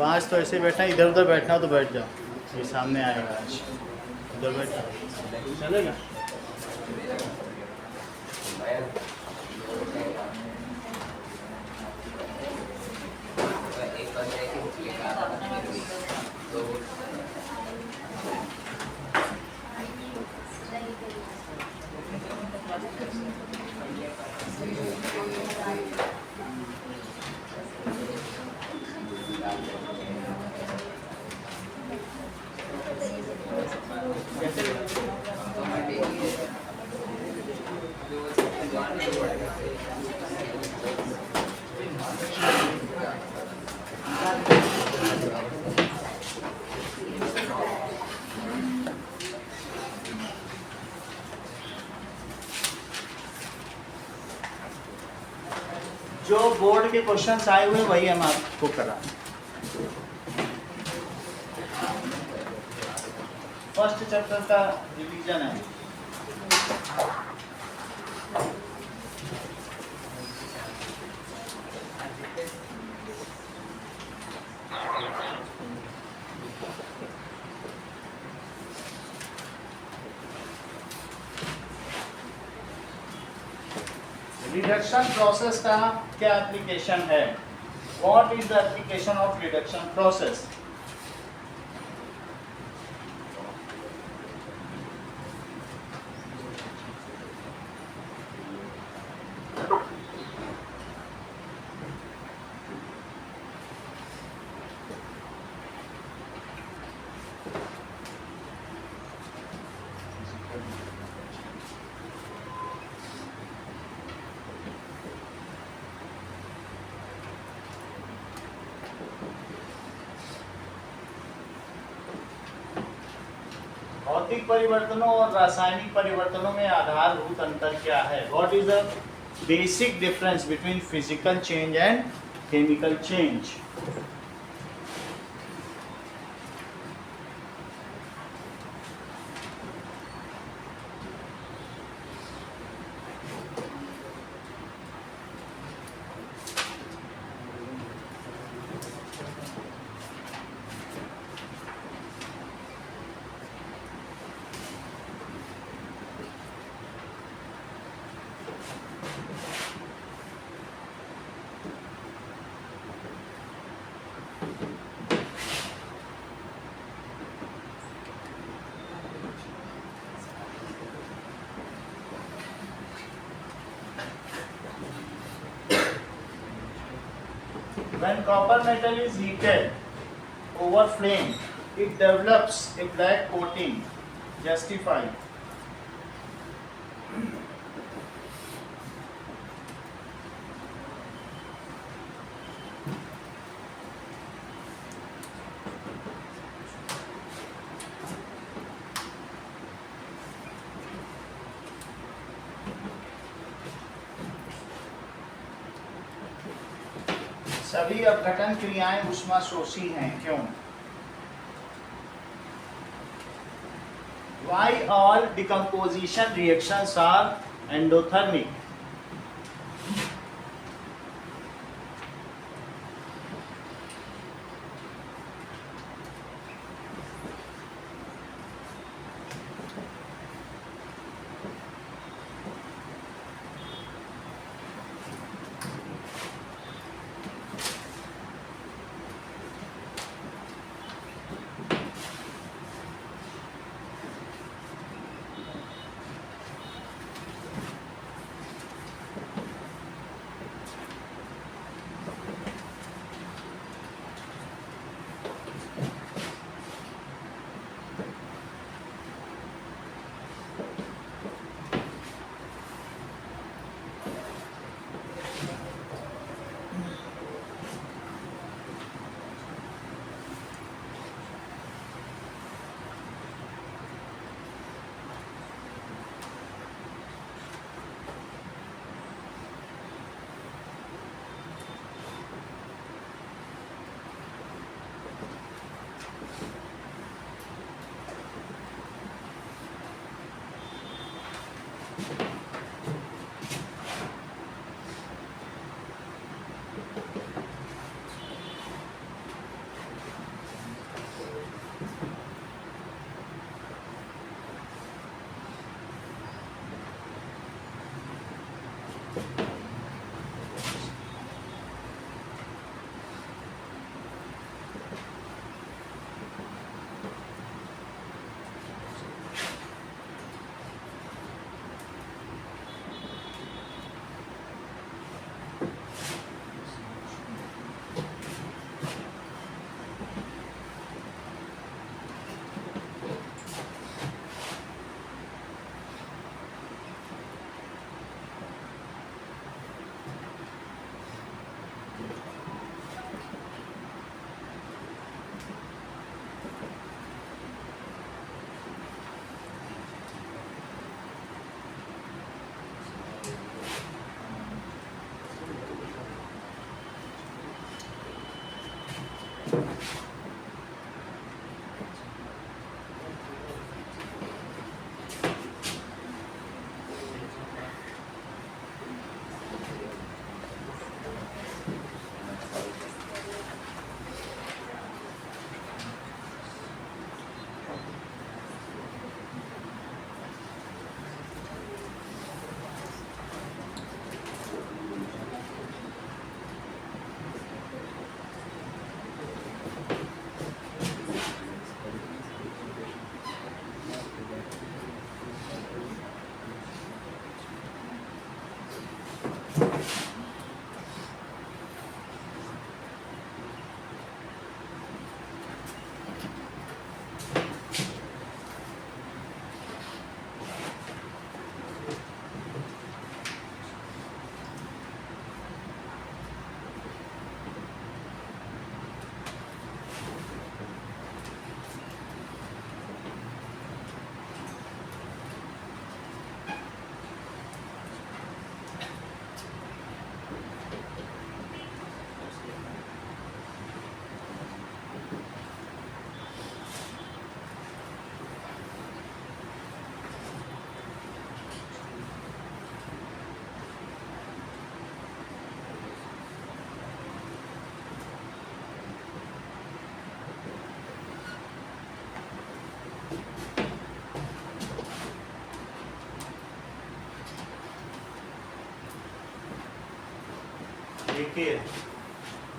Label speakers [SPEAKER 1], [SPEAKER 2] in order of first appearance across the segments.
[SPEAKER 1] आज तो ऐसे बैठना, इधर उधर बैठना हो तो बैठ जाओ, ये सामने आएगा आज। उधर बैठ जाओ, चलेगा। जो बोर्ड के क्वेश्चंस आए हुए वही हम आपको करा। फर्स्ट चैप्टर का रिवीजन है। रिडक्शन प्रोसेस का क्या एप्लीकेशन है? What is the application of reduction process? भौतिक परिवर्तनों और रासायनिक परिवर्तनों में आधारभूत अंतर क्या है? What is the basic difference between physical change and chemical change? When copper metal is heated over flame, it develops a black coating. Justify. सभी अपघटन क्रियाएं ऊष्माशोषी हैं, क्यों? Why all decomposition reactions are endothermic?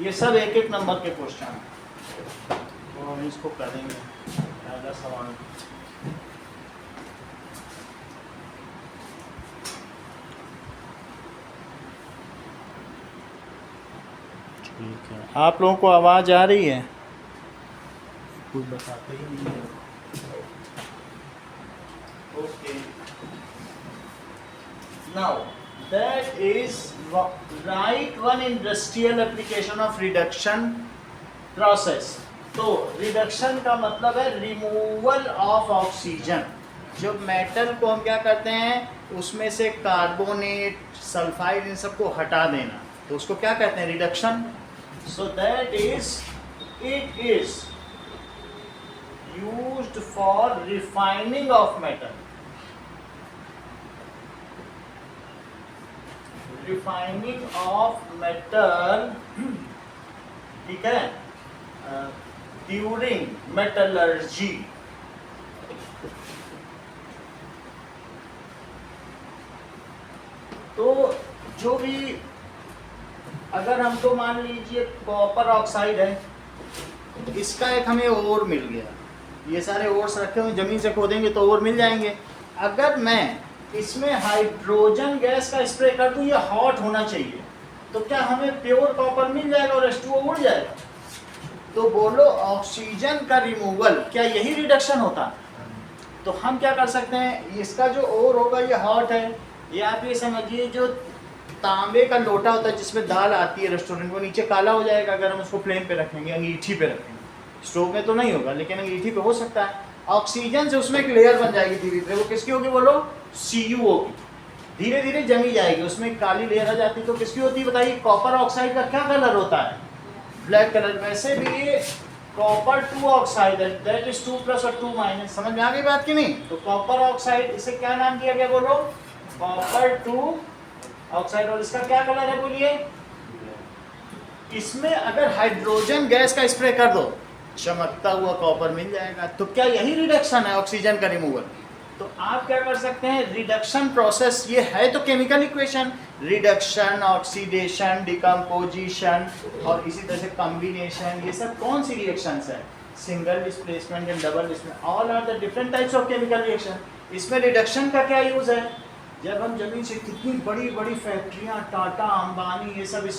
[SPEAKER 1] ये सब एक एक नंबर के क्वेश्चन तो हम इसको करेंगे। पहला सवाल ठीक है, आप लोगों को आवाज़ आ रही है? कुछ बताते ही नहीं है। Okay, now that is write one industrial application of reduction process। तो रिडक्शन का मतलब है रिमूवल ऑफ ऑक्सीजन। जो मेटल को हम क्या करते हैं उसमें से कार्बोनेट, सल्फाइड इन सबको हटा देना, तो उसको क्या कहते हैं? Reduction. So that is it is used for refining of metal. Refining of metal, ठीक है, ड्यूरिंग मेटलर्जी। तो जो भी अगर हमको मान लीजिए कॉपर ऑक्साइड है, इसका एक हमें ओर मिल गया, ये सारे ओर्स रखे हुए जमीन से खोदेंगे तो ओर मिल जाएंगे। अगर मैं इसमें हाइड्रोजन गैस का स्प्रे कर दूं, ये हॉट होना चाहिए, तो क्या हमें प्योर कॉपर मिल जाएगा और H2O उड़ जाएगा? तो बोलो ऑक्सीजन का रिमूवल, क्या यही रिडक्शन होता? तो हम क्या कर सकते हैं, इसका जो ओर होगा ये हॉट है, ये आप ये समझिए जो तांबे का लोटा होता है जिसमें दाल आती है रेस्टोरेंट, वो नीचे काला हो जाएगा अगर हम उसको फ्लेम पे रखेंगे, अंगीठी पे रखेंगे। स्टोव में तो नहीं होगा लेकिन अंगीठी पे हो सकता है। ऑक्सीजन से उसमें एक लेयर बन जाएगी धीरे धीरे, वो किसकी होगी बोलो? CuO की। धीरे धीरे जमी जाएगी, उसमें काली लेयर आ जाती है, तो किसकी होती है बताइए? कॉपर ऑक्साइड का क्या कलर होता है? Black colour. वैसे भी कॉपर 2 ऑक्साइड है, दैट इज 2 प्लस और 2 माइनस। समझ में आ गई बात की नहीं? तो कॉपर ऑक्साइड, इसे क्या नाम दिया गया बोलो? Copper 2 oxide. और इसका क्या कलर है बोलिए? इसमें अगर हाइड्रोजन गैस का स्प्रे कर दो, चमकता हुआ कॉपर मिल जाएगा। तो क्या यही रिडक्शन है, ऑक्सीजन का रिमूवल? तो आप क्या कर सकते हैं, रिडक्शन प्रोसेस ये है तो chemical equation, reduction, oxidation, decomposition और इसी तरह से कॉम्बिनेशन, ये सब कौन सी रिएक्शंस है? Single displacement and double displacement, all are the different types of chemical reaction. इसमें रिडक्शन का क्या यूज है? जब हम जमीन से कितनी बड़ी बड़ी फैक्ट्रियां, टाटा, अंबानी, ये सब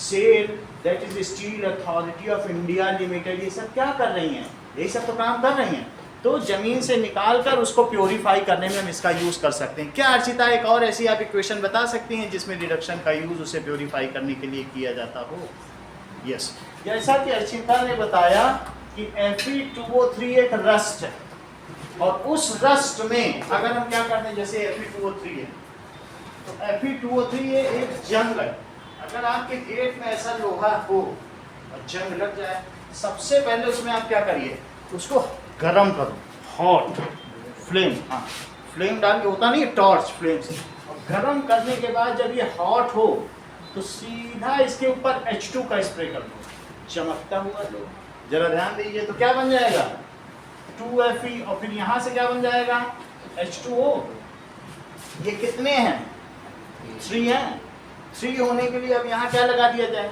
[SPEAKER 1] SAIL, that is Steel Authority of India Limited, ये सब क्या कर रही हैं? यही सब तो काम कर रही हैं। तो जमीन से निकाल कर उसको प्योरीफाई करने में हम इसका यूज कर सकते हैं। क्या अर्चिता एक और ऐसी आप इक्वेशन बता सकती हैं जिसमें रिडक्शन का यूज उसे प्योरीफाई करने के लिए किया जाता हो? यस, जैसा कि अर्चिता ने बताया कि Fe2O3 एक रस्ट है, और उस रस्ट में अगर हम क्या करते हैं, जैसे Fe2O3 है, तो Fe2O3 ये एक जंग है। अगर आपके गेट में ऐसा लोहा हो और जंग लग जाए सबसे पहले उसमें आप क्या करिए, उसको गरम करो, हॉट फ्लेम, हाँ फ्लेम डाल के, होता नहीं टॉर्च फ्लेम से, और गरम करने के बाद जब ये हॉट हो तो सीधा इसके ऊपर H2 का स्प्रे कर दो, चमकता हुआ लो, जरा ध्यान दीजिए तो क्या बन जाएगा 2Fe, और फिर यहाँ से क्या बन जाएगा H2O। ये कितने हैं 3 हैं, 3 होने के लिए अब यहाँ क्या लगा दिया जाए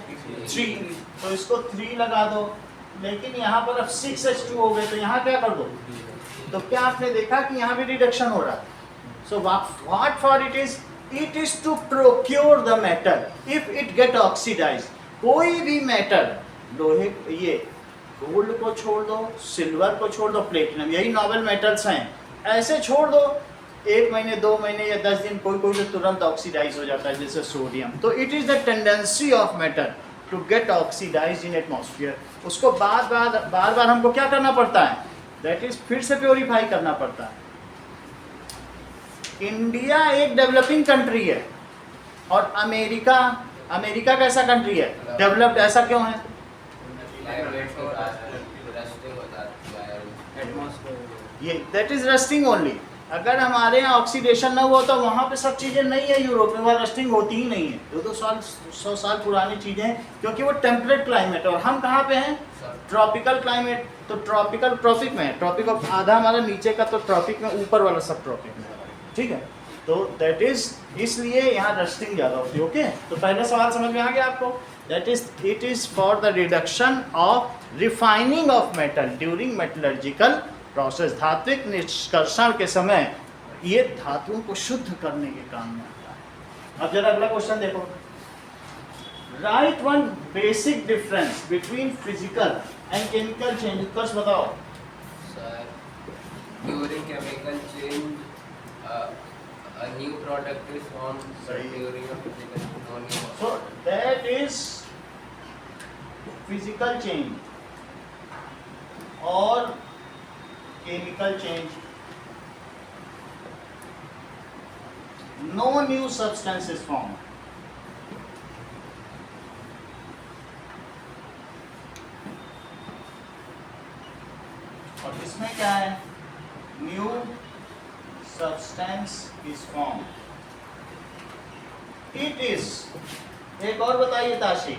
[SPEAKER 1] 3, तो इसको 3 लगा दो, लेकिन यहाँ पर अब 6H2 हो गए, तो यहाँ क्या कर दो, तो क्या आपने देखा कि यहाँ भी रिडक्शन हो रहा है। So what for it is to procure the metal if it get oxidise. कोई भी मेटल, लोहे, ये गोल्ड को छोड़ दो, सिल्वर को छोड़ दो, प्लेटिनम, यही नोबल मेटल्स हैं, ऐसे छोड़ दो 1 महीने 2 महीने या 10 दिन, कोई कोई तो तुरंत ऑक्सीडाइज हो जाता है जैसे सोडियम। तो it is the tendency of metal to get oxidise in atmosphere. उसको बार बार हमको क्या करना पड़ता है, दैट इज फिर से प्योरीफाई करना पड़ता है। इंडिया एक डेवलपिंग कंट्री है और अमेरिका कैसा कंट्री है, डेवलप्ड, ऐसा क्यों है, ये दैट इज रस्टिंग ओनली। अगर हमारे यहाँ ऑक्सीडेशन ना हुआ तो वहाँ पे सब चीज़ें नहीं है, यूरोप में वहाँ रस्टिंग होती ही नहीं है, 200 साल पुरानी चीज़ें हैं, क्योंकि वो टेम्परेट क्लाइमेट है और हम कहाँ पे हैं, ट्रॉपिकल क्लाइमेट। तो ट्रॉपिक में है, ट्रॉपिक ऑफ आधा हमारा नीचे का तो ट्रॉपिक में, ऊपर वाला सब ट्रॉपिक में, ठीक है। तो दैट इज, इसलिए यहाँ रस्टिंग ज़्यादा होती है। ओके, तो पहला सवाल समझ में आ गया आपको, that is it is for the reduction of refining of metal during metallurgical process. धात्विक निष्कर्षण के समय ये धातुओं को शुद्ध करने के काम में आता है। अब जरा अगला क्वेश्चन देखो, write one basic difference between physical and chemical change. Utkarsh बताओ।
[SPEAKER 2] Sir, during chemical change a new product is formed, but during a physical no new.
[SPEAKER 1] So that is physical change or chemical change. No new substance is formed. और इसमें क्या है, new substance is formed. It is, एक और बताइए Tashi,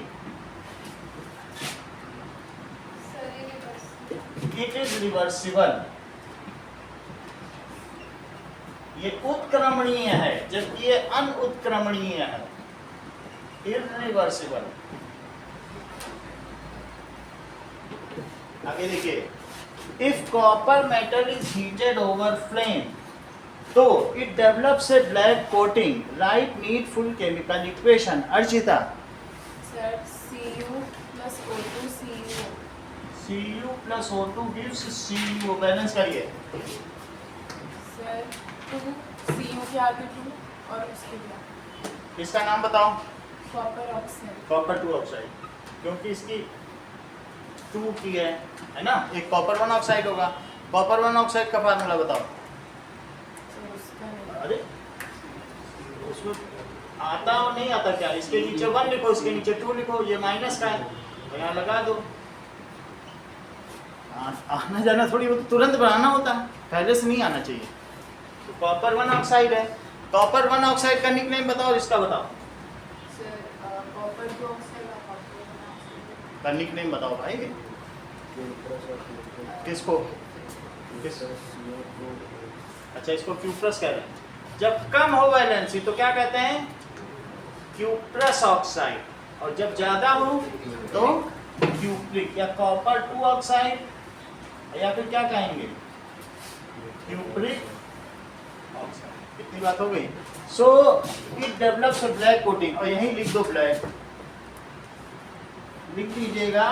[SPEAKER 1] it is reversible. ये उत्क्रमणीय है जबकि ये अनुत्क्रमणीय है, irreversible. आगे देखिए, if copper metal is heated over flame तो it develops a black coating. Write needful chemical equation. Archita.
[SPEAKER 3] Sir, Cu plus O2 Cu.
[SPEAKER 1] Cu plus O2 gives Cu. Balance करिए।
[SPEAKER 3] Sir, 2 Cu के आगे 2 और उसके बाद
[SPEAKER 1] इसका नाम बताओ।
[SPEAKER 3] Copper oxide.
[SPEAKER 1] कॉपर 2 ऑक्साइड, क्योंकि इसकी 2 की है ना, एक कॉपर 1 ऑक्साइड होगा। कॉपर 1 ऑक्साइड का फार्मूला बताओ। अरे उसमें आता और नहीं आता क्या, इसके नीचे 1 लिखो, इसके नीचे 2 लिखो, ये माइनस का है तो यहाँ लगा दो। आना जाना थोड़ी तुरंत बनाना होता है, पहले से नहीं आना चाहिए। तो कॉपर 1 ऑक्साइड है, कॉपर 1 ऑक्साइड का निकनेम बताओ, इसका बताओ।
[SPEAKER 3] सर, कॉपर 2 ऑक्साइड और कॉपर 1 ऑक्साइड
[SPEAKER 1] का निकनेम बताओ भाई। किसको, किस, अच्छा इसको क्यूप्रस कह रहे हैं। जब कम हो वैलेंसी तो क्या कहते हैं, क्यूप्रस ऑक्साइड, और जब ज्यादा हो तो क्यूप्रिक या कॉपर 2 ऑक्साइड, या फिर क्या कहेंगे क्यूप्रिक ऑक्साइड। इतनी बात हो गई। So it develops a black coating, और यहीं लिख दो ब्लैक, लिख दीजिएगा।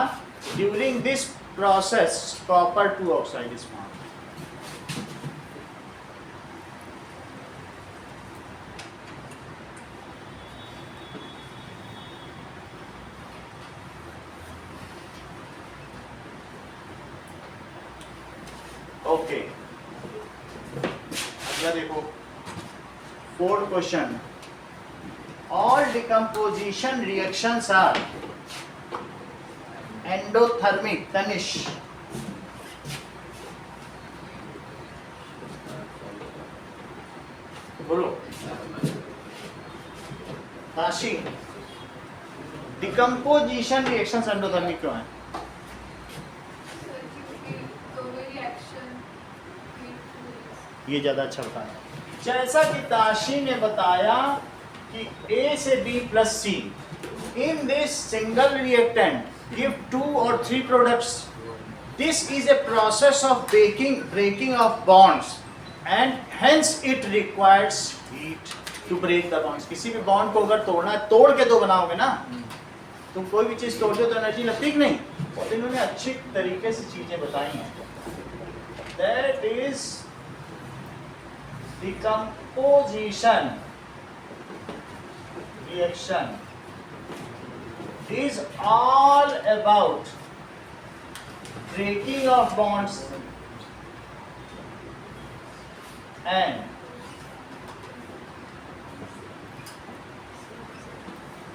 [SPEAKER 1] During this process copper 2 oxide is formed. Okay, अगला देखो 4th question. All decomposition reactions are endothermic Tanish बोलो। काशी डिकम्पोजिशन रिएक्शन एंडोथर्मिक क्यों है? ये ज्यादा अच्छा बताया। जैसा कि ताशी ने बताया कि A से B plus C in this single reactant give 2 or 3 products. This is a process of breaking of bonds and hence it requires heat to break the bonds. किसी भी बॉन्ड को अगर तोड़ना है, तोड़ के तो बनाओगे ना, तुम कोई भी चीज तोड़ते हो तो एनर्जी लगती कि नहीं? और इन्होंने अच्छी तरीके से चीजें बताई हैं। That is decomposition reaction is all about breaking of bonds and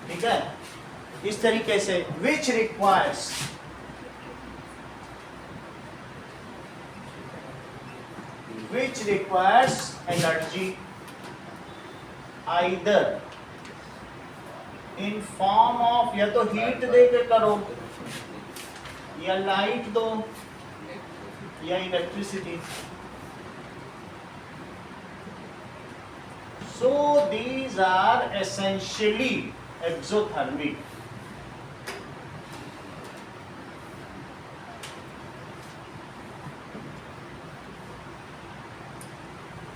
[SPEAKER 1] ठीक है, इस तरीके से which requires energy either in form of या तो हीट दे के करो या लाइट दो या electricity. So these are essentially exothermic.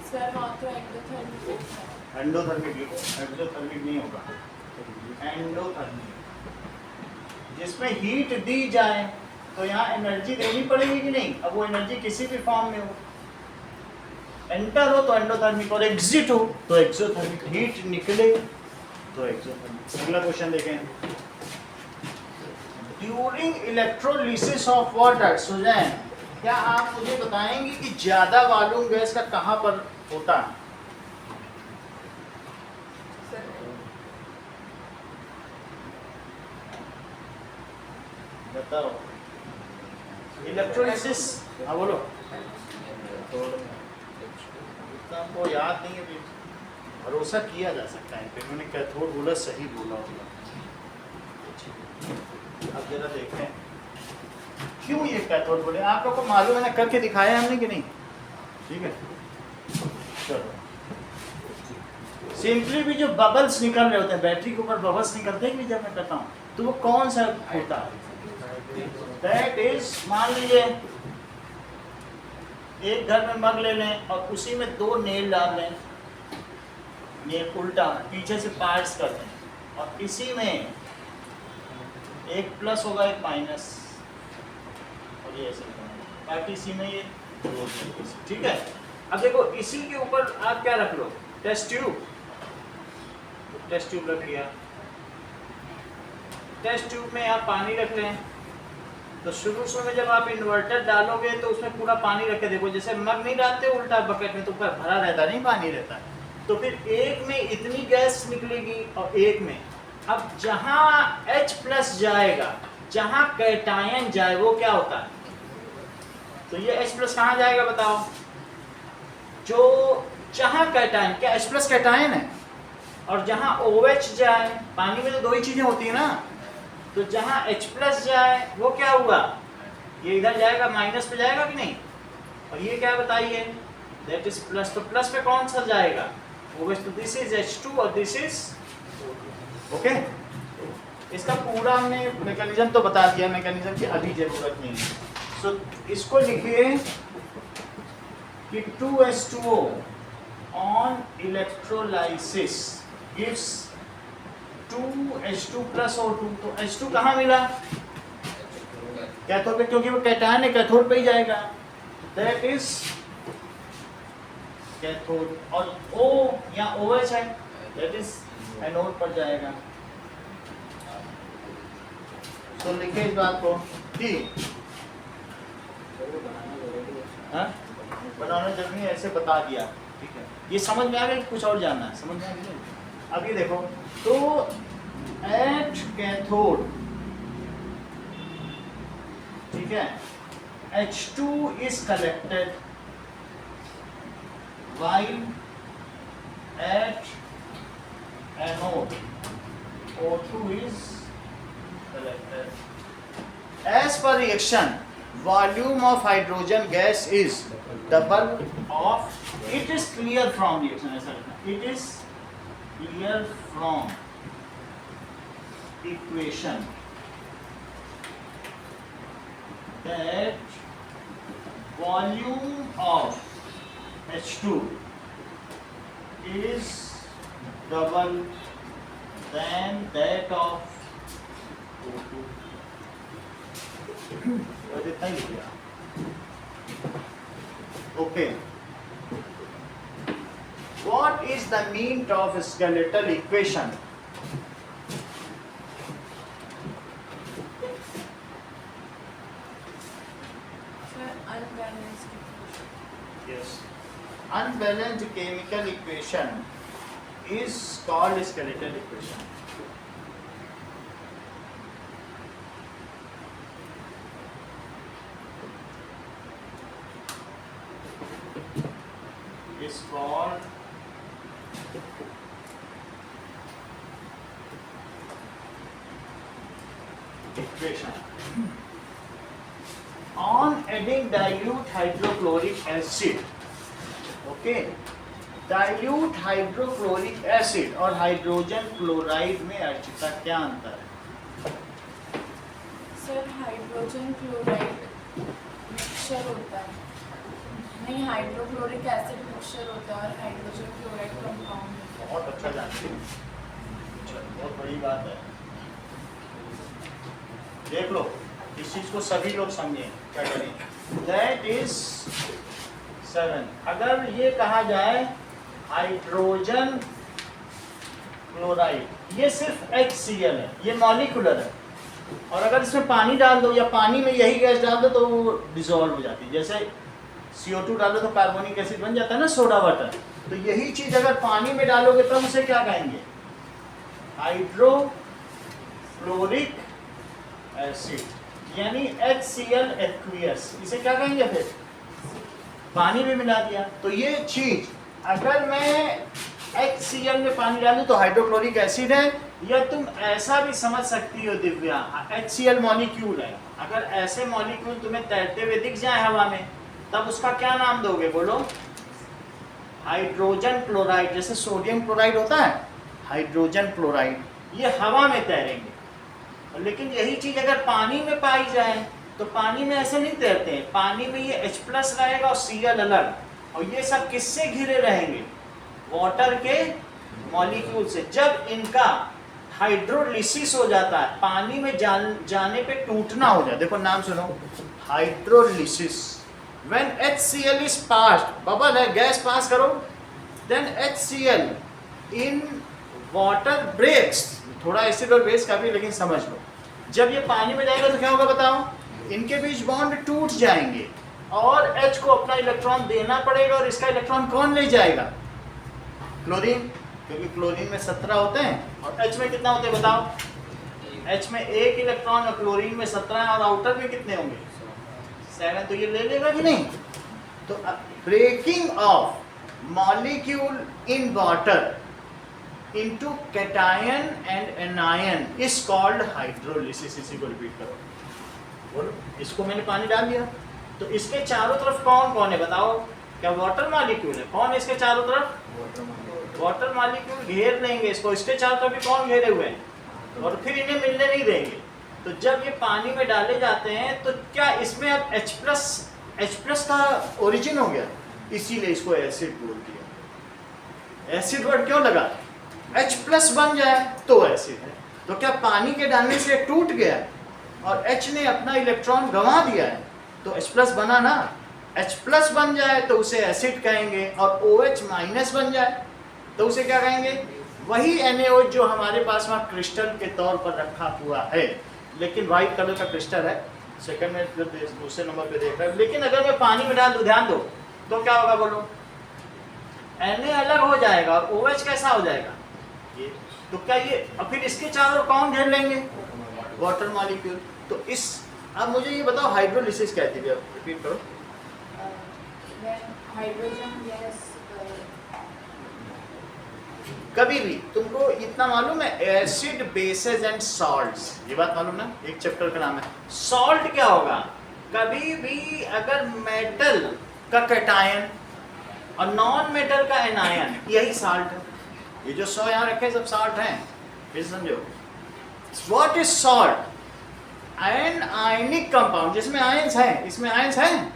[SPEAKER 3] Sir वहाँ तो एंडोथर्मिक है।
[SPEAKER 1] एंडोथर्मिक लिखो, एक्सोथर्मिक नहीं होगा, एंडोथर्मिक। जिसमें हीट दी जाए तो यहाँ एनर्जी देनी पड़ेगी कि नहीं? अब वो एनर्जी किसी भी फॉर्म में हो, एंटर हो तो एंडोथर्मिक और एग्जिट हो तो एक्सोथर्मिक। हीट निकले तो एक्सोथर्मिक। अगला क्वेश्चन देखें। During electrolysis of water, Suzanne क्या आप मुझे बताएंगे कि ज्यादा वॉल्यूम गैस का कहाँ पर होता है? बताओ। इलेक्ट्रोलिसिस, हाँ बोलो। आपको याद नहीं है, भरोसा किया जा सकता है। मैंने कैथोड बोला, सही बोला होगा। अब जरा देखें क्यों ये कैथोड बोले। आप लोग को मालूम है ना, करके दिखाया हमने कि नहीं? ठीक है, चलो। सिंपली भी जो बबल्स निकल रहे होते हैं, बैटरी के ऊपर बबल्स निकलते हैं कि जब मैं करता हूँ, तो वो कौन सा होता है? दैट इज, मान लीजिए एक घर में मग ले लें और उसी में 2 नेल डाल लें, ये उल्टा पीछे से पार्ट्स कर दें और इसी में एक प्लस होगा एक माइनस और ये ऐसे, बाकी इसी में ये 2, ठीक है। अब देखो इसी के ऊपर आप क्या रख लो? Test tube. टेस्ट ट्यूब रख लिया, टेस्ट ट्यूब में आप पानी रख लें। तो शुरू में जब आप इन्वर्टर डालोगे तो उसमें पूरा पानी रख के देखो, जैसे मग नहीं डालते उल्टा बकेट में तो ऊपर भरा रहता नहीं, पानी रहता। तो फिर एक में इतनी गैस निकलेगी और एक में, अब जहां H+ जाएगा, जहां कैटायन जाए वो क्या होता है? तो ये H+ कहाँ जाएगा बताओ? जो जहां कैटायन, क्या H+ कैटायन है? और जहां OH जाए, पानी में तो 2 ही चीजें होती है ना, तो जहां H+ जाए वो क्या हुआ? ये इधर जाएगा, माइनस पे जाएगा कि नहीं? और ये क्या बताइए? That is plus. तो प्लस पे कौन सा जाएगा? OH। तो दिस इज H2 और दिस इज ओके। इसका पूरा हमने मैकेनिज्म तो बता दिया, मैकेनिज्म की अभी जरूरत नहीं है। सो इसको लिखिए कि 2H2O on electrolysis gives 2H2+ O2। तो H2 कहाँ मिला? कैथोड पे, क्योंकि वो कैटायन है, कैथोड पे ही जाएगा। That is cathode. और O या OH है, दैट इज एनोड पर जाएगा। तो लिखे इस बात को कि बनाना जरूरी है, ऐसे बता दिया, ठीक है। ये समझ में आ गया कि कुछ और जानना है? समझ में आ गया। अब ये देखो, तो एट कैथोड ठीक है, H2 is collected while at anode O2 is collected. As per reaction, volume of hydrogen gas is double of, it is clear from reaction, ऐसा लिखना, it is clear from equation that volume of H2 is double than that of O2. बस इतना ही हो गया. Okay. What is the mean of skeletal equation?
[SPEAKER 3] Sir, unbalanced equation.
[SPEAKER 1] Yes. Unbalanced chemical equation is called skeletal equation. Is called equation. On adding dilute hydrochloric acid, okay, dilute hydrochloric acid और hydrogen chloride में urge का क्या अंतर है?
[SPEAKER 3] Sir hydrogen chloride mixture होता है, नहीं hydrochloric acid mixture होता है और हाइड्रोजन क्लोराइड कंपाउंड होता है.
[SPEAKER 1] बहुत अच्छा जानते हैं. चलो, बहुत बड़ी बात है. देख लो, इस चीज को सभी लोग समझें. क्या करें? That is 7. अगर ये कहा जाए हाइड्रोजन क्लोराइड, ये सिर्फ HCl है, ये मॉलिक्यूलर है, और अगर इसमें पानी डाल दो या पानी में यही गैस डाल दो तो वो डिसॉल्व हो जाती है. जैसे CO2 डालो तो कार्बोनिक एसिड बन जाता है ना, सोडा वाटर. तो यही चीज अगर पानी में डालोगे तो हम उसे क्या कहेंगे? हाइड्रोक्लोरिक एसिड, यानी HCl एक्वियस. इसे क्या कहेंगे फिर? पानी में मिला दिया. तो ये चीज अगर मैं HCl में पानी डालूं तो हाइड्रोक्लोरिक एसिड है, या तुम ऐसा भी समझ सकती हो दिव्या, HCl मॉलिक्यूल है. अगर ऐसे मॉलिक्यूल तुम्हें तैरते हुए दिख जाए हवा में, तब उसका क्या नाम दोगे? बोलो. Hydrogen chloride. जैसे सोडियम क्लोराइड होता है, हाइड्रोजन क्लोराइड, ये हवा में तैरेंगे. लेकिन यही चीज अगर पानी में पाई जाए तो पानी में ऐसे नहीं तैरते हैं. पानी में ये H+ रहेगा और Cl अलग, और ये सब किससे घिरे रहेंगे? वाटर के मॉलिक्यूल से. जब इनका हाइड्रोलिसिस हो जाता है, पानी में जाने पे टूटना हो जाए. देखो नाम सुनो, hydrolysis. When HCl is passed, bubble है, गैस पास करो, then HCl in water breaks. थोड़ा एसिड और बेस का भी, लेकिन समझ लो. जब ये पानी में जाएगा तो क्या होगा बताओ? इनके बीच बॉन्ड टूट जाएंगे और H को अपना इलेक्ट्रॉन देना पड़ेगा, और इसका इलेक्ट्रॉन कौन ले जाएगा? क्लोरीन. क्योंकि क्लोरीन में 17 होते हैं और H में कितना होते हैं बताओ? H में 1 इलेक्ट्रॉन और क्लोरीन में 17 है, और आउटर में कितने होंगे? 7. तो ये ले लेगा कि नहीं? तो breaking of molecule in water into cation and anion is called hydrolysis. इसी को रिपीट करो. बोलो. इसको मैंने पानी डाल दिया, तो इसके चारों तरफ कौन कौन है बताओ? क्या वाटर मॉलिक्यूल है? कौन है इसके चारों तरफ? वाटर मॉलिक्यूल घेर लेंगे इसको. इसके चारों तरफ भी कौन घेरे हुए हैं? और फिर इन्हें मिलने नहीं देंगे. तो जब ये पानी में डाले जाते हैं तो क्या इसमें अब H+ का ओरिजिन हो गया, इसीलिए इसको एसिड बोल दिया. एसिड वर्ड क्यों लगा? H+ बन जाए तो एसिड है. तो क्या पानी के डालने से टूट गया और H ने अपना इलेक्ट्रॉन गंवा दिया है, तो H+ बना ना. H+ बन जाए तो उसे एसिड कहेंगे, और OH- बन जाए तो उसे क्या कहेंगे? वही NaOH जो हमारे पास वहाँ क्रिस्टल के तौर पर रखा हुआ है, लेकिन व्हाइट कलर का क्रिस्टल है. सेकंड में दूसरे नंबर पे देख रहा है. लेकिन अगर मैं पानी में डाल दूं, ध्यान दो, तो क्या होगा बोलो? Na अलग हो जाएगा और OH कैसा हो जाएगा? ये. तो क्या ये, और फिर इसके चारों कौन घेर लेंगे? Water molecule. तो इस अब मुझे ये बताओ हाइड्रोलिसिस क्या थी, रिपीट करो।
[SPEAKER 3] when hydrogen gas
[SPEAKER 1] कभी भी तुमको इतना मालूम है, एसिड बेसेस एंड सॉल्ट्स, ये बात मालूम ना, एक चैप्टर का नाम है। सॉल्ट क्या होगा, कभी भी अगर मेटल का कैटायन और नॉन मेटल का एनायन, यही सॉल्ट है। ये जो 100 यहाँ रखे सब सॉल्ट हैं, फिर समझो what is salt, an ionic compound जिसमें आयंस है, इसमें आयंस है,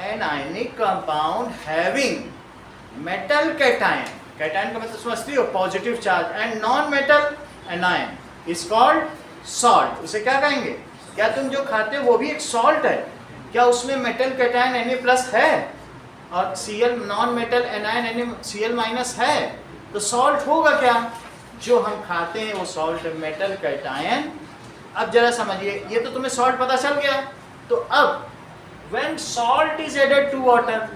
[SPEAKER 1] an ionic compound having metal cation, cation का मतलब समझती हो positive charge, and non metal anion is called salt. उसे क्या कहेंगे, क्या तुम जो खाते हो वो भी एक सॉल्ट है, क्या उसमें मेटल कैटायन Na+ है और Cl non metal anion Cl- है, तो सॉल्ट होगा क्या, जो हम खाते हैं वो सॉल्ट है, मेटल कैटायन। अब जरा समझिए, ये तो तुम्हें सॉल्ट पता चल गया, तो अब when salt is added to water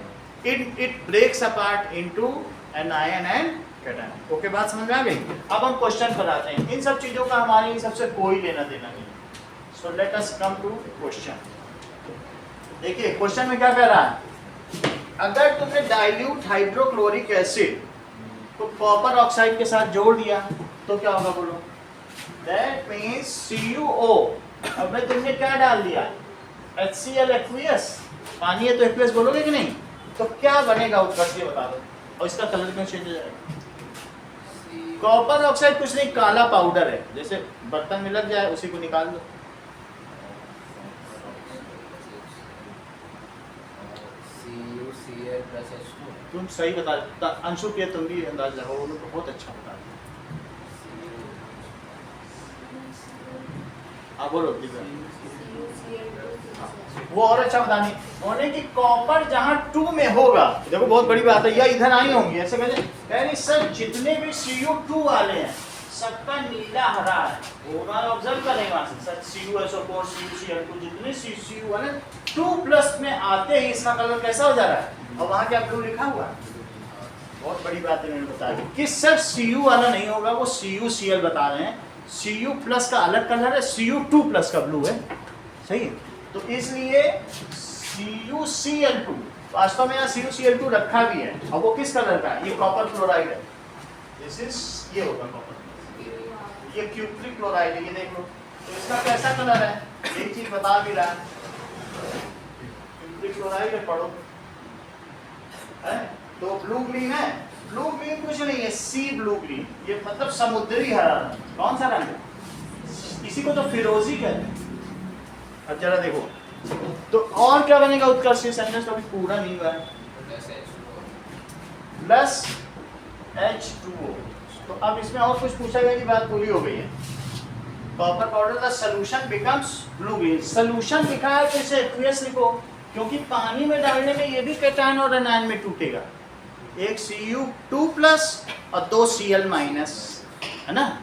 [SPEAKER 1] it breaks apart into anion and cation। Okay, बात समझ में आ गई। अब हम क्वेश्चन पर आते हैं, इन सब चीजों का हमारे इन सबसे कोई लेना देना नहीं। So let us come to question. देखिए क्वेश्चन में क्या कह रहा है, अगर तुमने डाइल्यूट हाइड्रोक्लोरिक एसिड को कॉपर ऑक्साइड के साथ जोड़ दिया तो क्या होगा, बोलो। That means CuO। अब मैं तुमने क्या डाल दिया, HCl एक्वियस, पानी है तो एक्वियस बोलोगे कि नहीं, तो क्या बनेगा उत्कर्ष, ये बता दो। और इसका कलर क्यों चेंज हो जाएगा, कॉपर ऑक्साइड कुछ नहीं, काला पाउडर है, जैसे बर्तन में लग जाए उसी को निकाल दो।
[SPEAKER 2] CuCl+H2।
[SPEAKER 1] तुम सही बता, अंशु के तुम भी अंदाज लगाओ, वो लोग तो बहुत अच्छा बता रहे। हाँ बोलो, वो और अच्छा बतानी होने की, कॉपर जहाँ 2 में होगा, देखो बहुत बड़ी बात है, या इधर आई होंगी ऐसे कहते सर जितने भी Cu2 वाले हैं सबका नीला हरा है, होगा ऑब्जर्व करें वहां से, सर CuSO4 CuCl2 जितने Cu वाले 2+ में आते ही इसका कलर कैसा हो जा रहा है, और वहां क्या ब्लू लिखा हुआ है। बहुत बड़ी बात है, मैंने बताया कि सर Cu वाला नहीं होगा, वो CuCl बता रहे हैं, Cu+ का अलग कलर है, Cu2+ का ब्लू है, सही है। तो इसलिए CuCl2 वास्तव में यहाँ CuCl2 रखा भी है, और वो किस कलर का है, ये कॉपर क्लोराइड है, दिस इज ये होगा कॉपर, ये क्यूप्रिक क्लोराइड है, ये देख लो। तो इसका कैसा कलर है, एक चीज बता भी रहा है, क्यूप्रिक क्लोराइड है, पढ़ो है, तो ब्लू ग्रीन है, ब्लू ग्रीन कुछ नहीं है, सी ब्लू ग्रीन, ये मतलब समुद्री हरा रंग, कौन सा रंग है, इसी को तो फिरोजी कहते हैं। अब जरा देखो, तो और क्या बनेगा उत्कर्ष, सेंटेंस तो अभी पूरा नहीं हुआ है, +H2O। तो अब इसमें और कुछ पूछा गया कि बात पूरी हो गई है। Copper powder the solution becomes blue green, solution लिखा है तो इसे एक्वियस लिखो, क्योंकि पानी में डालने में ये भी कैटायन और एनायन में टूटेगा, एक Cu2+ और 2 Cl-, है ना,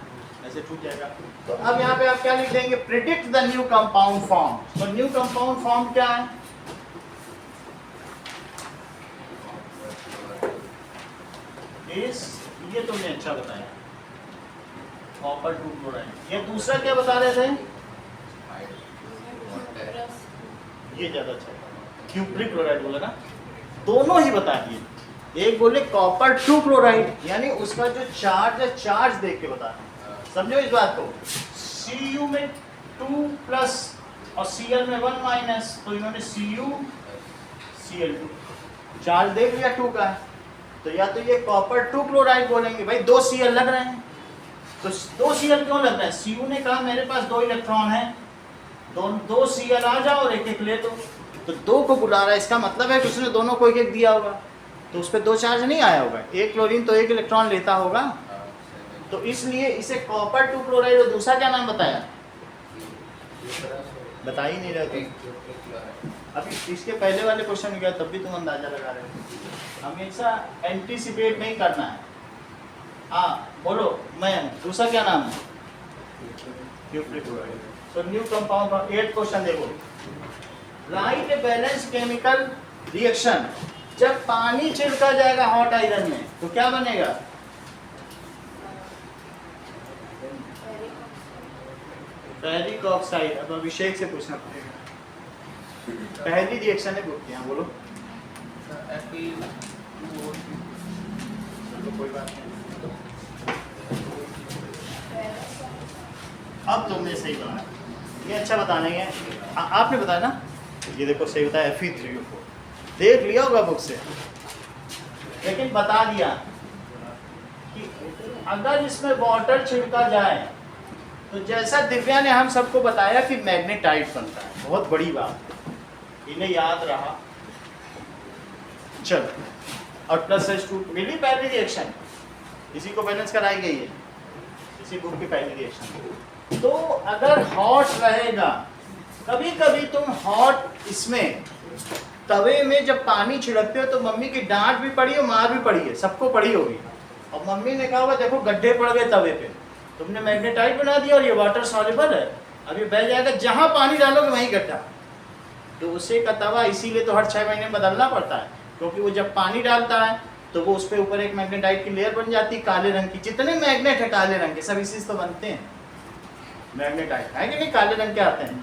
[SPEAKER 1] ऐसे टूट जाएगा। तो अब यहाँ पे आप क्या लिख देंगे, predict the new compound form. तो न्यू कंपाउंड फॉर्म क्या है, ये तुमने अच्छा बताया, कॉपर 2 क्लोराइड। ये दूसरा क्या बता रहे थे, ये ज्यादा अच्छा, क्यूप्रिक क्लोराइड बोला ना, दोनों ही बता दिए। एक बोले कॉपर 2 क्लोराइड, यानी उसका जो चार्ज है, चार्ज देख के बता रहे, समझो इस बात को, Cu में 2+ और Cl में 1-, तो इन्होंने CuCl2 चार्ज देख लिया 2 का है, तो या तो ये कॉपर 2 क्लोराइड बोलेंगे, भाई 2 Cl लग रहे हैं, तो 2 Cl क्यों लग रहे हैं, Cu ने कहा मेरे पास 2 इलेक्ट्रॉन है, 2 Cl आ जाओ और एक ले दो, तो 2 को बुला रहा है, इसका मतलब है कि उसने दोनों को एक दिया होगा, तो उस पर 2 चार्ज नहीं आया होगा, एक क्लोरीन तो 1 इलेक्ट्रॉन लेता होगा, तो इसलिए इसे कॉपर 2 क्लोराइड, और दूसरा क्या नाम बताया, बता ही नहीं रहे तुम। अभी इसके पहले वाले क्वेश्चन में गया तब भी तुम अंदाजा लगा रहे हो, हमेशा एंटीसिपेट नहीं करना है। हाँ बोलो, मैं दूसरा क्या नाम है, cupric chloride. So new compound, 8th question देखो, write a balance chemical reaction, जब पानी छिड़का जाएगा हॉट आयरन में तो क्या बनेगा, फेरिक ऑक्साइड, अब अभिषेक से पूछना पड़ेगा। पहली रिएक्शन है बुक यहाँ बोलो। चलो कोई बात नहीं। अब तुमने सही बताया, ये अच्छा बताने है। आपने बताया ना, ये देखो सही बताया Fe3O4, देख लिया होगा बुक से, लेकिन बता दिया कि अगर इसमें वाटर छिड़का जाए तो जैसा दिव्या ने हम सबको बताया कि मैग्नेटाइट बनता है। बहुत बड़ी बात, इन्हें याद रहा। चलो, और प्लस H2 मिली पहली रिएक्शन, इसी को बैलेंस कराई गई है, इसी बुक की पहली रिएक्शन। तो अगर हॉट रहेगा, कभी कभी तुम हॉट इसमें तवे में जब पानी छिड़कते हो तो मम्मी की डांट भी पड़ी है, मार भी पड़ी है, सबको पड़ी होगी। और मम्मी ने कहा होगा देखो गड्ढे पड़ गए तवे पे, तुमने मैग्नेटाइट बना दिया और ये वाटर सॉल्युबल है, अब ये बह जाएगा, जहां पानी डालोगे वहीं गड्ढा। तो उसे का तवा इसीलिए तो हर 6 महीने में बदलना पड़ता है, क्योंकि वो जब पानी डालता है तो वो उस पर ऊपर एक मैग्नेटाइट की लेयर बन जाती है काले रंग की। जितने मैग्नेट है काले रंग के सब इसी से तो बनते हैं, मैग्नेटाइट है कि नहीं, काले रंग के आते हैं,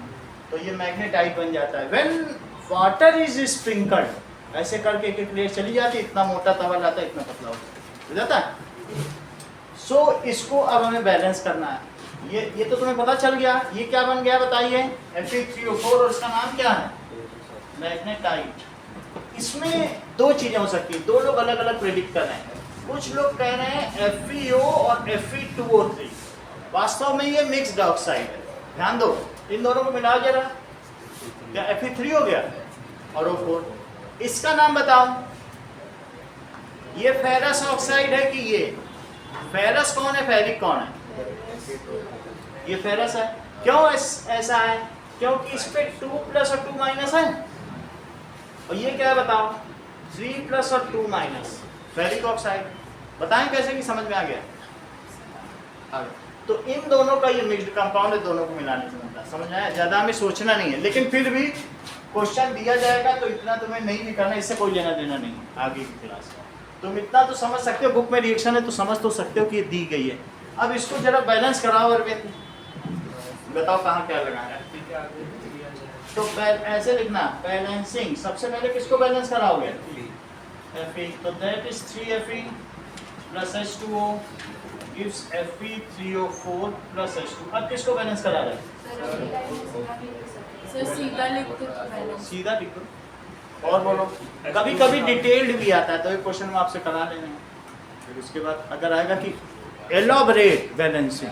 [SPEAKER 1] तो ये मैग्नेटाइट बन जाता है। व्हेन वाटर इज स्प्रिंकल्ड, ऐसे करके एक एक लेयर चली जाती है, इतना मोटा तवा लाता है, इतना पतला हो जाता है। सो इसको अब हमें बैलेंस करना है। ये तो तुम्हें पता चल गया, ये क्या बन गया बताइए, Fe3O4, और इसका नाम क्या है, मैग्नेटाइट। इसमें दो चीजें हो सकती हैं, दो लोग अलग अलग प्रेडिक्ट कर रहे हैं। कुछ लोग कह रहे हैं FeO और Fe2O3, वास्तव में ये मिक्स्ड ऑक्साइड है। ध्यान दो, इन दोनों को मिला जरा, क्या Fe3 हो गया और O4। इसका नाम बताओ, ये फेरस ऑक्साइड है कि ये फेरस कौन है, फेरिक कौन है, ये फेरस है। क्यों ऐसा है, क्योंकि इस पे 2 प्लस और 2 माइनस है, और ये क्या है बताओ, 3 प्लस और 2 माइनस, फेरिक ऑक्साइड। बताएं कैसे कि समझ में आ गया। तो इन दोनों का ये मिक्स्ड कंपाउंड है, दोनों को मिलाने से बनता है, समझ में आया। ज्यादा हमें सोचना नहीं है, लेकिन फिर भी क्वेश्चन दिया जाएगा तो इतना तुम्हें नहीं भी करना, इससे कोई लेना देना नहीं है आगे की क्लास में। तुम इतना तो समझ सकते हो, बुक में रिएक्शन है तो समझ तो सकते हो कि ये दी गई है। अब इसको जरा बैलेंस कराओ अरविंद, बताओ कहाँ क्या लगाना है। तो ऐसे लिखना, बैलेंसिंग, सबसे पहले किसको बैलेंस कराओगे, Fe, तो that is 3Fe plus H2O gives Fe3O4 plus H2। अब किसको बैलेंस करा रहे हैं,
[SPEAKER 3] सर सीधा लिखते तो बैलेंस,
[SPEAKER 1] सीधा लिखो। और बोलो, कभी कभी डिटेल्ड भी आता है तो एक क्वेश्चन में आपसे करा लेना है। फिर उसके बाद अगर आएगा कि एलॉबरेट बैलेंसिंग,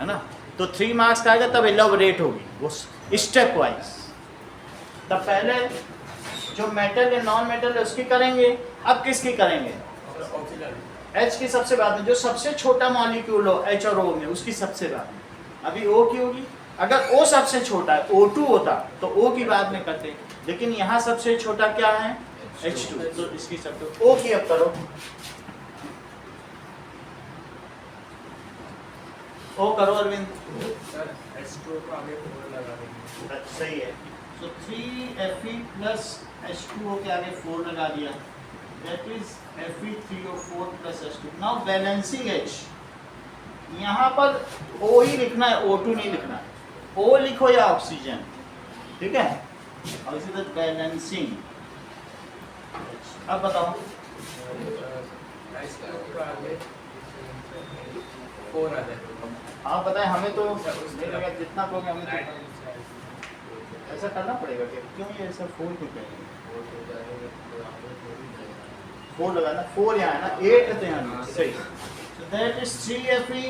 [SPEAKER 1] है ना, तो 3 मार्क्स का आएगा, तब एलॉबरेट होगी वो स्टेप वाइज। तब पहले जो मेटल या नॉन मेटल है उसकी करेंगे, अब किसकी करेंगे, H की सबसे बाद में, जो सबसे छोटा मॉलिक्यूल हो H और O में उसकी सबसे बाद में। अभी O की होगी, अगर O सबसे छोटा है, O2 होता तो O की बाद में करते, लेकिन यहाँ सबसे छोटा क्या है, H2, तो इसकी सबसे O की अब करो, O करो अरविंद,
[SPEAKER 2] H2 को आगे 4 लगा देंगे,
[SPEAKER 1] सही है। तो 3Fe प्लस H2O के आगे 4 लगा दिया, that is Fe3O4 plus H2। Now balancing H, यहाँ पर O ही लिखना है, O2 नहीं लिखना है, O लिखो या ऑक्सीजन, ठीक है। और इसी तरह बैलेंसिंग, अब बताओ,
[SPEAKER 2] H2 को आगे 4 आ जाए।
[SPEAKER 1] आप बताएं, हमें तो नहीं लगा जितना कहोगे हमें तो ऐसा करना पड़ेगा क्या, क्यों ये ऐसा 4 क्यों कहेंगे, 4 लगाना, 4 यहाँ है ना, 8 है तो यहाँ सही। So that is 3Fe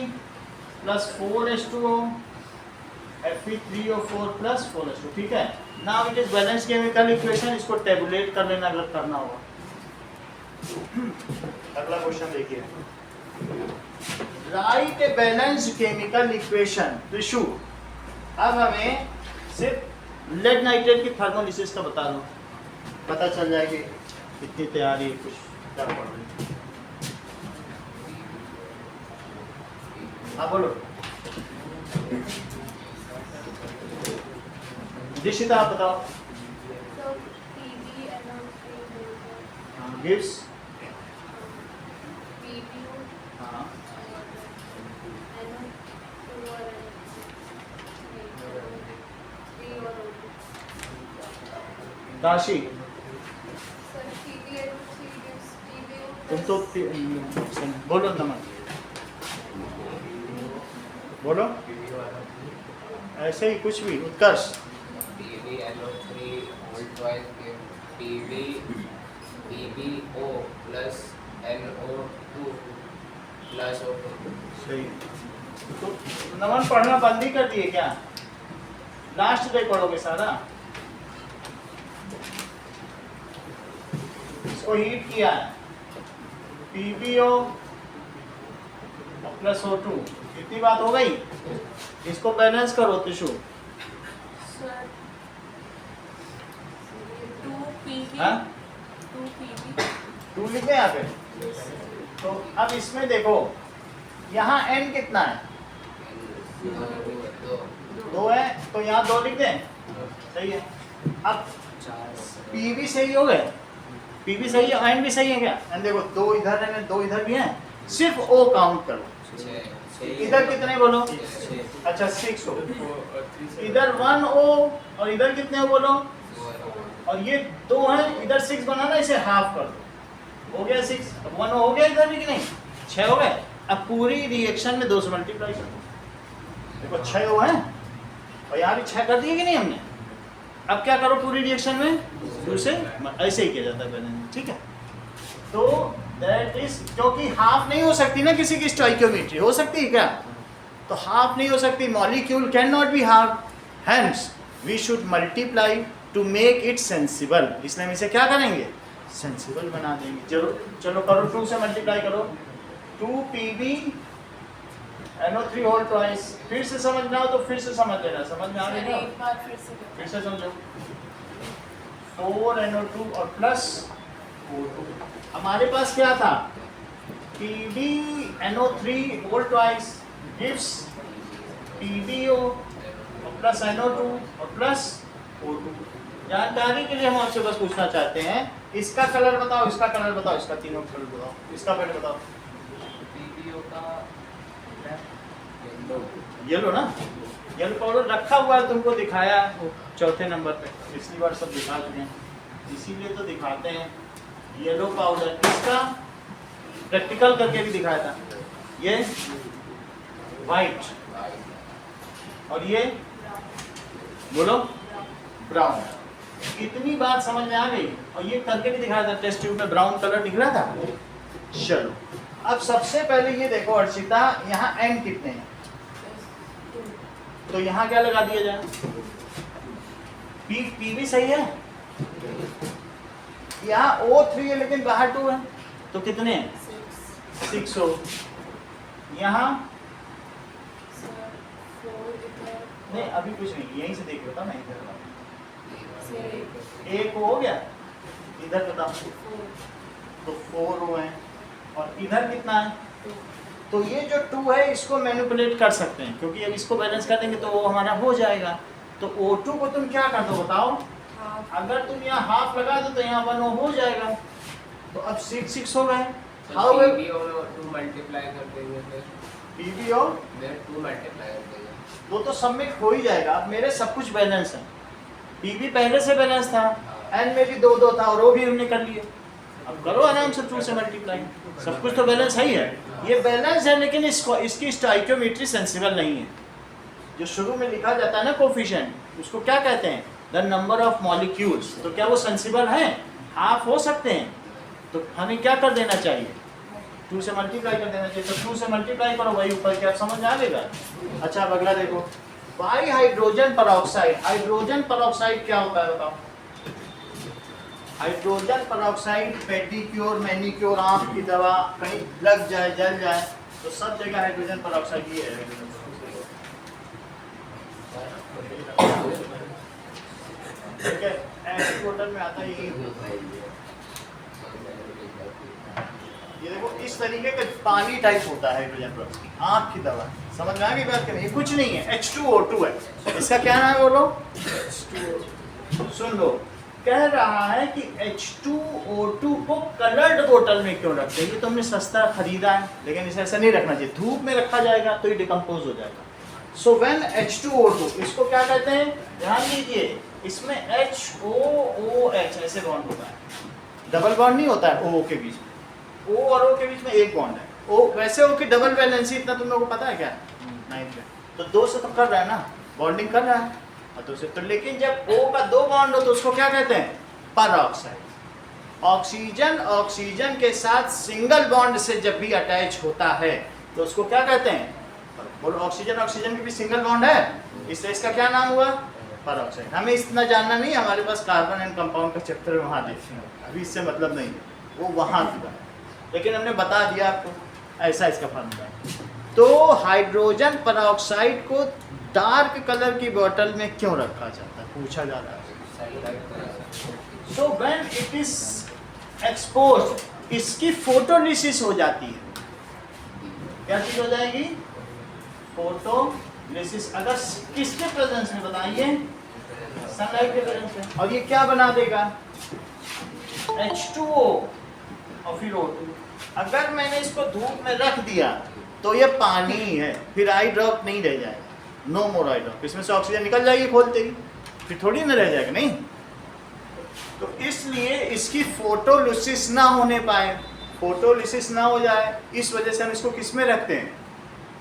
[SPEAKER 1] plus 4H2O, Fe3O4 plus 4H2, ठीक है। Now it is balanced chemical equation, इसको टेबुलेट कर लेना अगर करना होगा। अगला क्वेश्चन देखिए, right a balanced chemical equation two show. अब हमें सिर्फ लेड नाइट्रेट की थर्मोलिसिस का बता दो, पता चल जाएगी कितनी तैयारी कुछ क्या पड़ रही। हाँ बोलो दिशिता, आप बताओ। गिव्स, हाँ Kashi
[SPEAKER 4] Sir, TbNO3 gives TbO
[SPEAKER 1] तुम तो बोलो नमन, बोलो ऐसे ही कुछ भी उत्कर्ष।
[SPEAKER 2] PbNO3 whole twice give PbO plus NO2 plus O2.
[SPEAKER 1] सही। तो नमन पढ़ना बंद ही कर दिए क्या? लास्ट तक पढ़ोगे सारा? इसको हीट किया है, PbO प्लस O2, कितनी बात हो गई? इसको बैलेंस करो तिशु।
[SPEAKER 3] सर 2 pb
[SPEAKER 1] हाँ
[SPEAKER 3] 2 pb
[SPEAKER 1] 2 लिख दें यहाँ पे। तो अब इसमें देखो, यहाँ n कितना है? 2 है, तो यहाँ 2 लिख दें। सही है। अब Pb सही हो गए, Pb सही है, n भी सही है क्या? n देखो 2 इधर है, 2 इधर भी है, सिर्फ O काउंट करो। इधर कितने बोलो? अच्छा 6 हो, इधर 1 O और इधर कितने हो बोलो? और ये 2 है, इधर 6 बनाना, इसे हाफ कर दो, हो गया 6। अब 1 O हो गया इधर भी कि नहीं? 6 हो गए। अब पूरी रिएक्शन में 2 से मल्टीप्लाई कर दो, देखो 6 O है और यहाँ भी 6 कर दिए कि नहीं हमने? अब क्या करो पूरी रिएक्शन में 2 से, ऐसे ही किया जाता है पहले, ठीक है। तो दैट इज, क्योंकि हाफ नहीं हो सकती ना किसी की स्टोइकियोमेट्री, हो सकती है क्या? तो हाफ नहीं हो सकती, molecule can not be half, hence we should multiply to make it sensible. इसलिए हम इसे क्या करेंगे? सेंसिबल बना देंगे। चलो चलो करो, 2 से मल्टीप्लाई करो, 2 PbNO3 होल ट्वाइस। फिर से समझना हो तो फिर से समझ लेना, समझ में आ
[SPEAKER 3] सर
[SPEAKER 1] गया?
[SPEAKER 3] एक बार फिर से
[SPEAKER 1] समझो, 4NO2 और प्लस O2। हमारे पास क्या था? PbNO3 whole twice gives PbO और प्लस NO2 और प्लस O2। जानकारी के लिए हम आपसे बस पूछना चाहते हैं, इसका कलर बताओ, इसका कलर बताओ, इसका तीनों कलर बताओ, इसका पहले बताओ।
[SPEAKER 2] PbO का
[SPEAKER 1] येलो ना, येलो पाउडर रखा हुआ है, तुमको दिखाया वो चौथे नंबर पे, पिछली बार सब दिखा चुके हैं, इसीलिए तो दिखाते हैं। येलो पाउडर, इसका प्रैक्टिकल करके भी दिखाया था, ये वाइट और ये बोलो ब्राउन। इतनी बात समझ में आ गई, और ये करके भी दिखाया था, टेस्ट ट्यूब में ब्राउन कलर दिख रहा था। चलो अब सबसे पहले ये देखो अर्चिता, यहाँ एन कितने हैं? तो यहाँ क्या लगा दिया जाए? पी भी सही है, यहाँ O3 है लेकिन बाहर 2 है, तो कितने हैं? 6 हो। यहाँ नहीं, अभी कुछ नहीं, यहीं से देख लेता मैं, इधर एक हो गया, इधर बताओ, तो 4 हो है, और इधर कितना है? तो ये जो 2 है इसको मैनिपुलेट कर सकते हैं, क्योंकि अब इसको बैलेंस कर देंगे तो वो हमारा हो जाएगा। तो O2 को तुम क्या कर दो बताओ? अगर तुम यहाँ हाफ लगा दो तो यहाँ 1 हो जाएगा, तो अब 6 हो गए। हाउ
[SPEAKER 2] PbO में 2 मल्टीप्लाई कर देंगे, फिर
[SPEAKER 1] PbO
[SPEAKER 2] में 2 मल्टीप्लाई कर देंगे,
[SPEAKER 1] वो तो सबमिट हो ही जाएगा। अब मेरे सब कुछ बैलेंस है, Pb पहले से बैलेंस था, N में भी 2 था और वो भी हमने कर लिए। अब करो आराम से 2 से मल्टीप्लाई, सब कुछ तो बैलेंस है ही है। ये बैलेंस है लेकिन इसको, इसकी स्टोइकियोमेट्री सेंसिबल नहीं है। जो शुरू में लिखा जाता है ना कोफिशिएंट, उसको क्या कहते हैं? The number of molecules. तो क्या वो सेंसिबल है? हाफ हो सकते हैं, तो हमें क्या कर देना चाहिए? 2 से मल्टीप्लाई कर देना चाहिए। तो 2 से मल्टीप्लाई करो, वही ऊपर के आप समझ में आ जाएगा। अच्छा अब अगला देखो, by hydrogen peroxide. Hydrogen peroxide क्या होता है बताओ? हाइड्रोजन परऑक्साइड पेडिक्योर, मैनिक्योर, आंख की दवा, कहीं लग जाए, जल जाए, तो सब जगह हाइड्रोजन परऑक्साइड ही है। ठीक है, ऐसी बोतल में आता है ये देखो, इस तरीके का पानी टाइप होता है हाइड्रोजन परऑक्साइड, आंख की दवा। समझ में आ गई बात? करें, ये कुछ नहीं है, H2O2 है। इसका क्या नाम है बोलो? सुन लो, कह रहा है कि H2O2 को कलर्ड बोतल में क्यों रखते हैं? ये तो हमने सस्ता खरीदा है, लेकिन इसे ऐसा नहीं रखना चाहिए। धूप में रखा जाएगा तो ये डिकम्पोज हो जाएगा। सो व्हेन H2O2, इसको क्या कहते हैं? ध्यान दीजिए, इसमें HOOH ऐसे बॉन्ड होता है, डबल बॉन्ड नहीं होता है O के बीच में, O और O के बीच में एक बॉन्ड है। O वैसे O की डबल वैलेंसी इतना तुम लोगों को पता है क्या? नहीं है। तो दो से तो कर रहा है ना, बॉन्डिंग कर रहा है, और दो से तो, लेकिन जब O का दो बॉन्ड हो तो उसको क्या कहते हैं? परऑक्साइड। ऑक्सीजन ऑक्सीजन के साथ सिंगल बॉन्ड से जब भी अटैच होता है तो उसको क्या कहते हैं? बोलो, ऑक्सीजन ऑक्सीजन के भी सिंगल बॉन्ड है, इसलिए इसका क्या नाम हुआ? परऑक्साइड। हमें इतना जानना नहीं, हमारे पास कार्बन एंड कंपाउंड का चैप्टर वहाँ देखेंगे, अभी इससे मतलब नहीं है, वो वहाँ की बात है। लेकिन हमने बता दिया आपको, ऐसा इसका फॉर्मूला है। तो हाइड्रोजन परऑक्साइड को डार्क कलर की बोतल में क्यों रखा जाता है, पूछा जा रहा है। So when it is exposed, इसकी फोटोलिसिस हो जाती है। क्या चीज हो जाएगी? फोटोलिसिस। अगर किसके प्रेजेंस में बताइए? सनलाइट के प्रेजेंस में। और ये क्या बना देगा? H2O और फिर O2। अगर मैंने इसको धूप में रख दिया तो ये पानी ही है, फिर आई ड्रॉप नहीं रह जाएगा, नो मोर आई ड्रॉप। इसमें से ऑक्सीजन निकल जाएगी खोलते ही, फिर थोड़ी ना रह जाएगा, नहीं। तो इसलिए इसकी फोटोलिसिस ना होने पाए, फोटोलिसिस ना हो जाए, इस वजह से हम इसको किस में रखते हैं?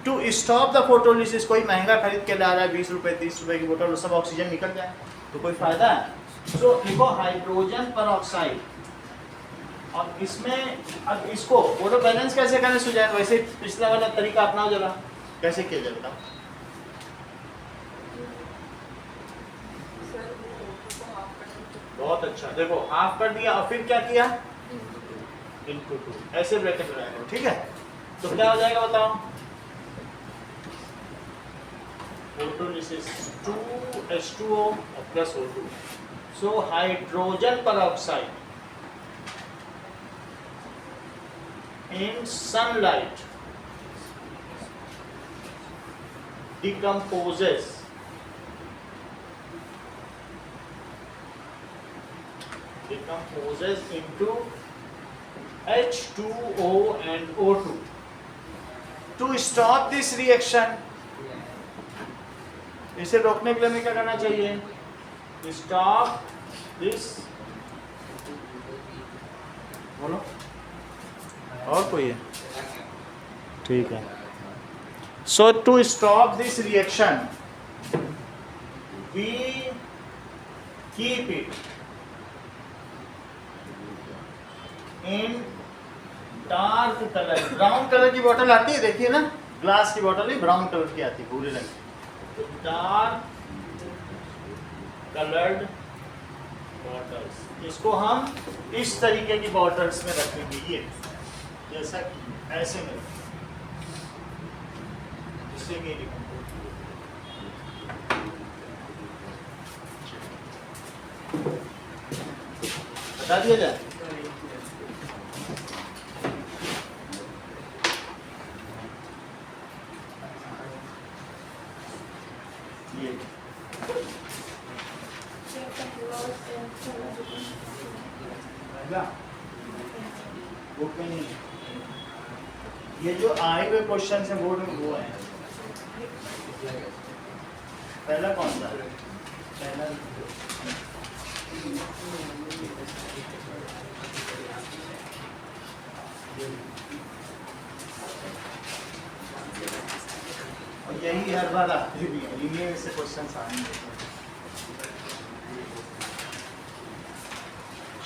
[SPEAKER 1] To stop the photolysis. कोई महंगा खरीद के ला रहा है 20 रुपए 30 रुपए की बोतल, सब ऑक्सीजन निकल जाए तो कोई फायदा है? सो देखो, हाइड्रोजन परऑक्साइड, और इसमें अब इसको फोटो बैलेंस कैसे करने से जाए? वैसे पिछला वाला तरीका अपनाओ जरा, कैसे किया जाता? बहुत अच्छा, देखो हाफ कर दिया और फिर क्या किया? इनटू 2, ऐसे ब्रैकेट लगाएगा, ठीक है। तो क्या हो जाएगा बताओ? Photolysis 2H2O plus O2। So hydrogen peroxide in sunlight decomposes into H2O and O2. To stop this reaction, इसे रोकने के लिए हमें क्या करना चाहिए? Stop this, बोलो और कोई है? ठीक है। So to stop this reaction we keep it in dark colour. Brown colour की बोतल आती है, देखिए ना, ग्लास की बोतल ही ब्राउन कलर की आती है, भूरे रंग की। तो डार्क कलर्ड बॉटल्स, इसको हम इस तरीके की बॉटल्स में रखेंगे, ये जैसा कि ऐसे में, जिससे कि बता दिया जाए। ये बुक में नहीं, ये जो आए हुए क्वेश्चन है बोर्ड में वो है। पहला कौन सा? पहला और यही हर बार आते भी है, इन्हीं में से क्वेश्चन आएंगे।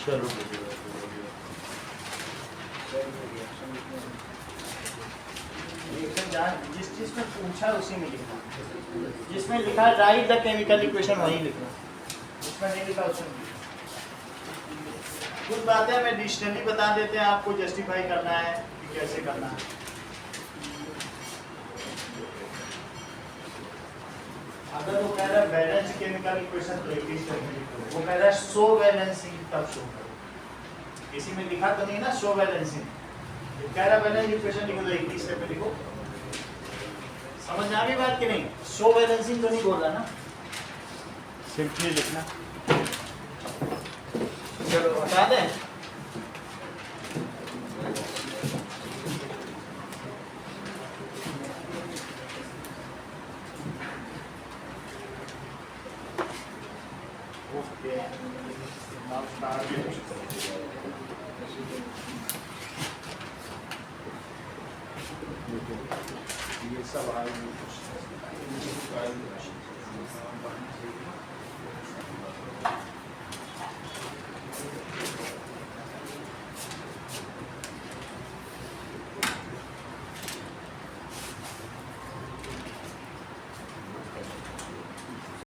[SPEAKER 1] चलो जिस चीज में पूछा है उसी में लिखना, जिसमें लिखा है राइट द केमिकल इक्वेशन वही लिखना, जिसमें नहीं लिखा उसमें कुछ बातें हमें डिक्शनरी बता देते हैं, आपको जस्टिफाई करना है कि कैसे करना है। अगर वो कह रहा है बैलेंस केमिकल इक्वेशन तो 21 स्टेप में लिखो, वो कह रहा है शो बैलेंसिंग तब शो करो, इसी में लिखा तो नहीं ना शो बैलेंसिंग, कह रहा बैलेंस इक्वेशन लिखो तो 21 स्टेप में लिखो। समझ में आ गई बात कि नहीं? शो बैलेंसिंग तो नहीं बोल रहा ना, सिंपली लिखना। चलो बता दें, ओके नाउ स्टार्ट। ये सब आएंगे कुछ